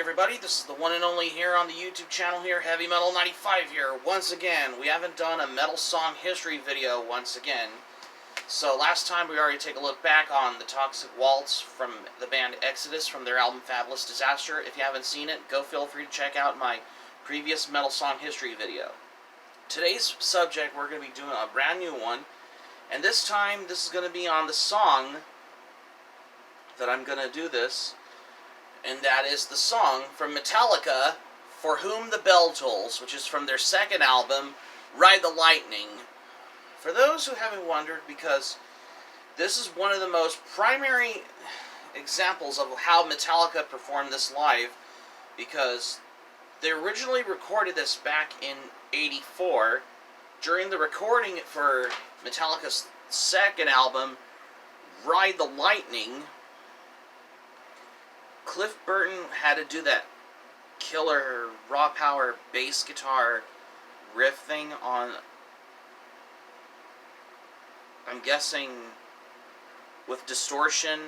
everybody, this is the one and only here on the YouTube channel here, Heavy Metal 95 here. Once again, we haven't done a metal song history video once again. So last time we already take a look back on the Toxic Waltz from the band Exodus from their album Fabulous Disaster. If you haven't seen it, go feel free to check out my previous metal song history video. Today's subject, we're going to be doing a brand new one. And this time, this is going to be on the song that I'm going to do this. And that is the song from Metallica, For Whom the Bell Tolls, which is from their second album, Ride the Lightning. For those who haven't wondered, because this is one of the most primary examples of how Metallica performed this live, because they originally recorded this back in '84. During the recording for Metallica's second album, Ride the Lightning, Cliff Burton had to do that killer raw power bass guitar riff thing on, I'm guessing, with distortion.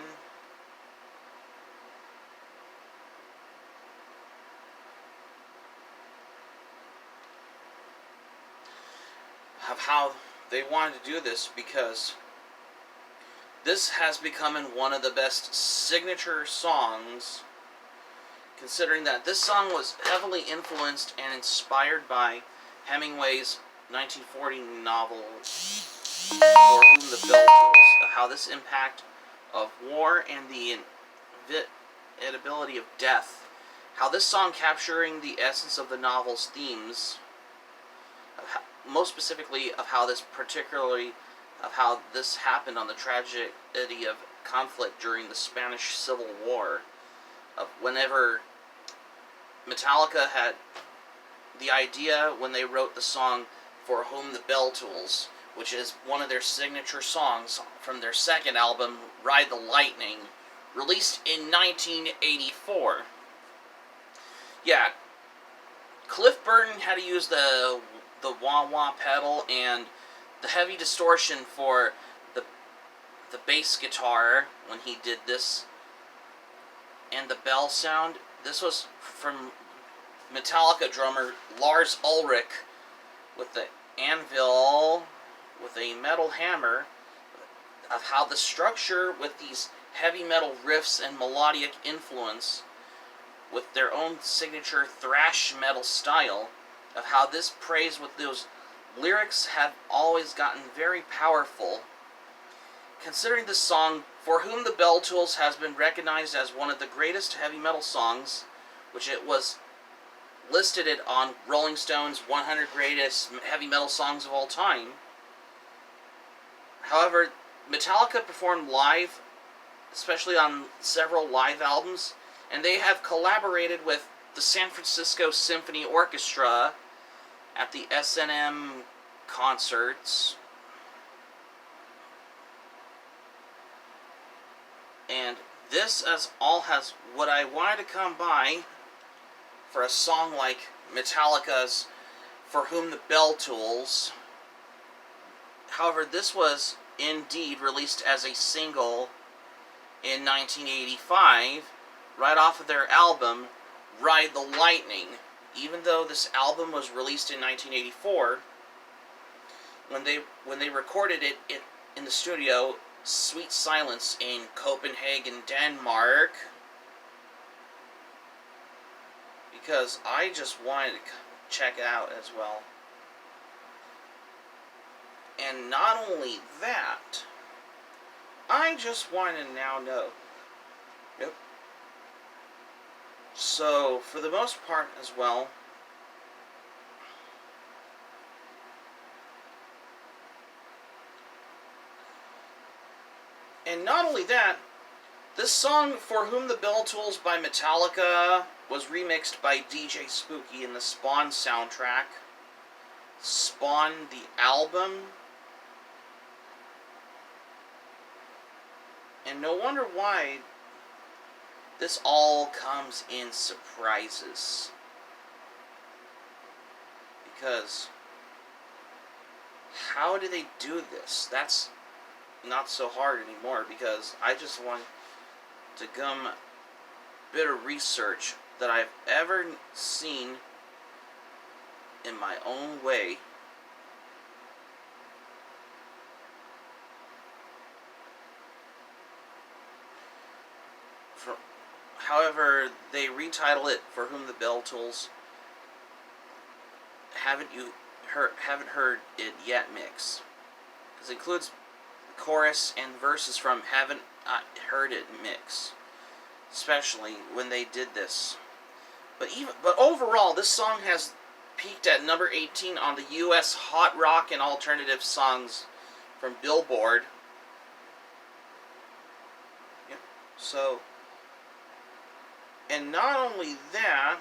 Of how they wanted to do this, because this has become one of the best signature songs, considering that this song was heavily influenced and inspired by Hemingway's 1940 novel For Whom the Bell Tolls, of how this impact of war and the inevitability of death, how this song capturing the essence of the novel's themes, most specifically of how this happened on the tragedy of conflict during the Spanish Civil War, of whenever Metallica had the idea when they wrote the song For Whom the Bell Tolls, which is one of their signature songs from their second album, Ride the Lightning, released in 1984. Yeah, Cliff Burton had to use the wah-wah pedal and the heavy distortion for the bass guitar when he did this, and the bell sound. This was from Metallica drummer Lars Ulrich with the anvil with a metal hammer, of how the structure with these heavy metal riffs and melodic influence with their own signature thrash metal style, of how this praise with those lyrics have always gotten very powerful. Considering this song, For Whom the Bell Tolls, has been recognized as one of the greatest heavy metal songs, which it was listed it on Rolling Stone's 100 Greatest Heavy Metal Songs of All Time. However, Metallica performed live, especially on several live albums, and they have collaborated with the San Francisco Symphony Orchestra at the S&M concerts. And this all has what I wanted to come by for a song like Metallica's For Whom the Bell Tolls. However, this was indeed released as a single in 1985, right off of their album Ride the Lightning. Even though this album was released in 1984, when they recorded it in the studio, Sweet Silence, in Copenhagen, Denmark, because I just wanted to check it out as well. And not only that, I just want to now know. Yep. So, for the most part as well, and not only that, this song For Whom the Bell Tolls by Metallica was remixed by DJ Spooky in the Spawn soundtrack. Spawn the album. And no wonder why this all comes in surprises. Because how do they do this? That's not so hard anymore, because I just want to gum a bit of research that I've ever seen in my own way. However, they retitle it "For Whom the Bell Tolls." Haven't heard it yet mix, because it includes chorus and verses from Haven't Heard It mix, especially when they did this. But overall, this song has peaked at number 18 on the U.S. Hot Rock and Alternative Songs from Billboard. Yep. So, and not only that,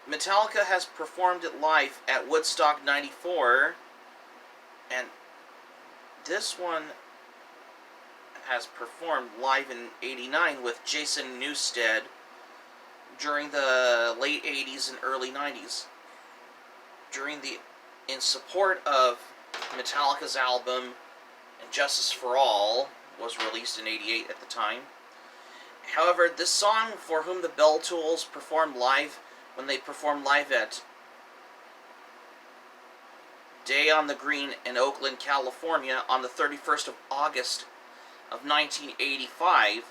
Metallica has performed it live at Woodstock 94, and this one has performed live in 89 with Jason Newsted during the late 80s and early 90s. In support of Metallica's album Justice for All was released in 88 at the time. However, this song, For Whom the Bell Tolls, performed live when they performed live at Day on the Green in Oakland, California on the 31st of August of 1985,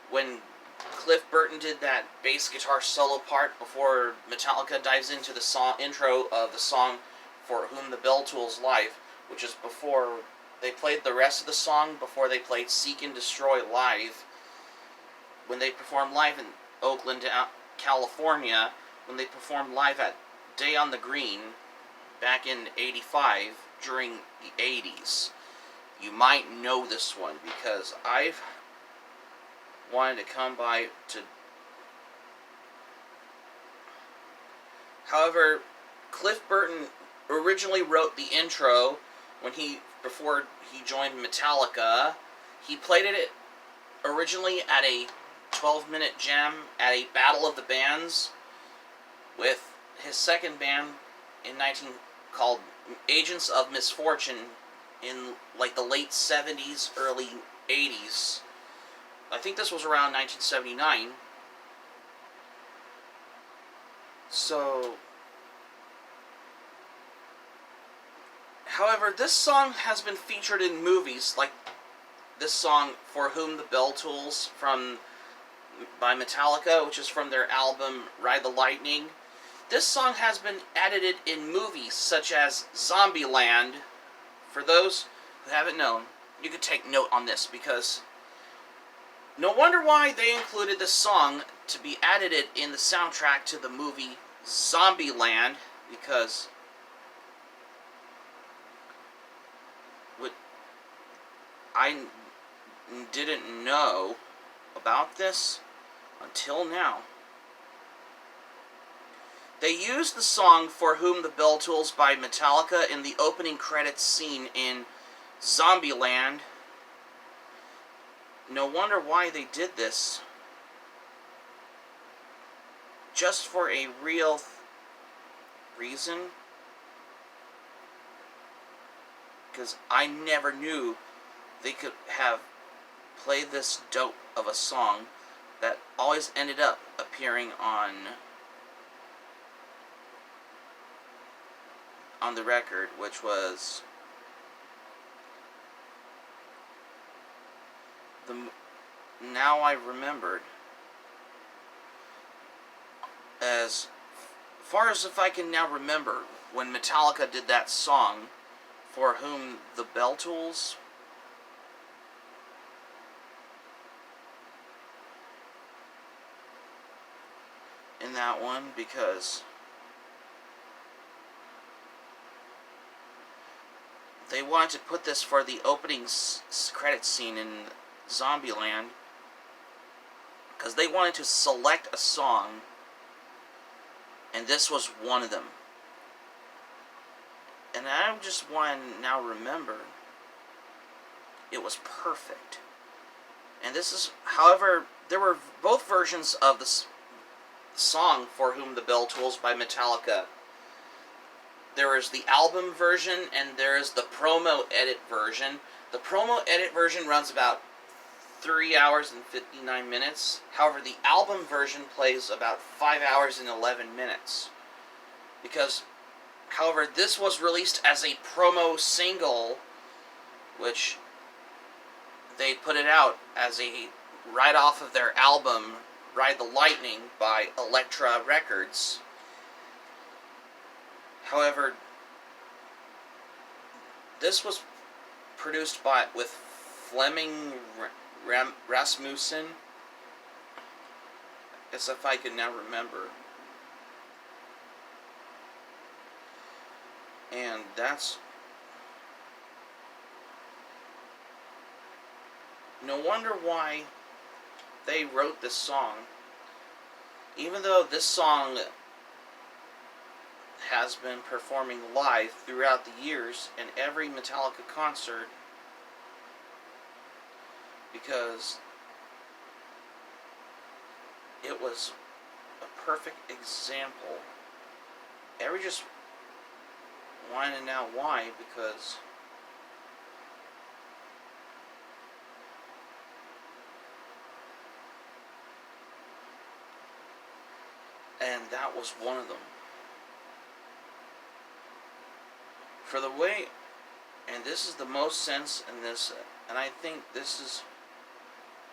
when Cliff Burton did that bass guitar solo part before Metallica dives into the intro of the song For Whom the Bell Tolls live, which is before they played the rest of the song, before they played Seek and Destroy live. When they performed live in Oakland, California, when they performed live at Day on the Green back in 85 during the 80s. You might know this one because I've wanted to come by to... However, Cliff Burton originally wrote the intro before he joined Metallica. He played it originally at a 12-minute jam at a Battle of the Bands with his second band called Agents of Misfortune in like the late 70s, early 80s. I think this was around 1979. So, however, this song has been featured in movies, like this song For Whom the Bell Tolls by Metallica, which is from their album Ride the Lightning. This song has been edited in movies such as Zombieland. For those who haven't known, you could take note on this, because no wonder why they included this song to be edited in the soundtrack to the movie Zombieland, because I didn't know about this until now. They used the song For Whom the Bell Tolls by Metallica in the opening credits scene in Zombieland. No wonder why they did this. Just for a real reason. Because I never knew they could have played this dope of a song that always ended up appearing on the record, which was Now I Remembered. As far as if I can now remember, when Metallica did that song, For Whom the Bell Tolls, in that one, because they wanted to put this for the opening credit scene in Zombieland, because they wanted to select a song, and this was one of them. And I just want to now remember, it was perfect. And this is, however, there were both versions of the song For Whom the Bell Tolls by Metallica. There is the album version and there is the promo edit version. The promo edit version runs about 3 hours and 59 minutes. However, the album version plays about 5 hours and 11 minutes. Because, however, this was released as a promo single, which they put it out as a right off of their album Ride the Lightning by Elektra Records. However, this was produced with Flemming Rasmussen, as if I could now remember. And that's... no wonder why they wrote this song. Even though this song has been performing live throughout the years in every Metallica concert, because it was a perfect example. Every just want to know why, because and that was one of them. For the way, and this is the most sense in this, and I think this is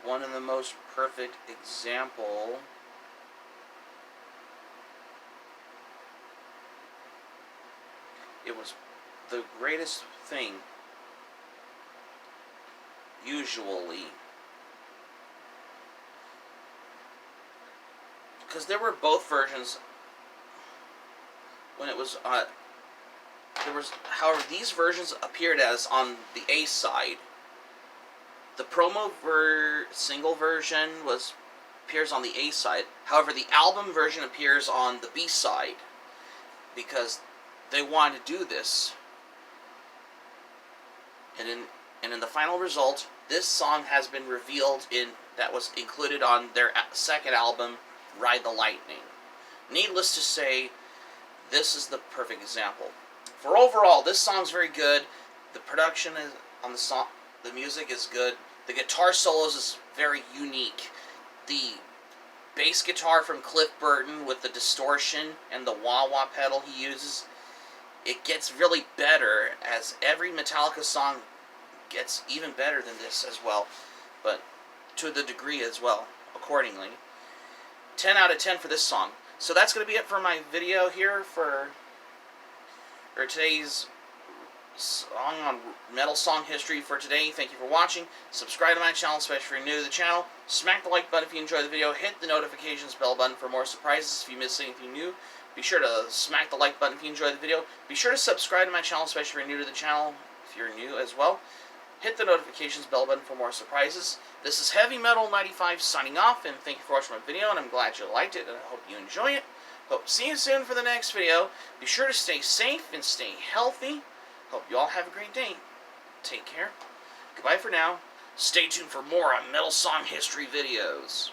one of the most perfect example. It was the greatest thing, usually, because there were both versions when it was however, these versions appeared as on the A side. The promo single version appears on the A side. However, the album version appears on the B side, because they wanted to do this. And in the final result, this song has been revealed that was included on their second album, Ride the Lightning. Needless to say, this is the perfect example. For overall, this song's very good. The production on the song, the music is good. The guitar solos is very unique. The bass guitar from Cliff Burton with the distortion and the wah-wah pedal he uses, it gets really better as every Metallica song gets even better than this as well, but to the degree as well, accordingly. 10 out of 10 for this song. So that's going to be it for my video here for today's song on metal song history for today. Thank you for watching. Subscribe to my channel, especially if you're new to the channel. Smack the like button if you enjoyed the video. Hit the notifications bell button for more surprises if you missed anything new. Be sure to smack the like button if you enjoyed the video. Be sure to subscribe to my channel, especially if you're new to the channel, if you're new as well. Hit the notifications bell button for more surprises. This is Heavy Metal 95 signing off, and thank you for watching my video, and I'm glad you liked it, and I hope you enjoy it. Hope to see you soon for the next video. Be sure to stay safe and stay healthy. Hope you all have a great day. Take care. Goodbye for now. Stay tuned for more on Metal Song History videos.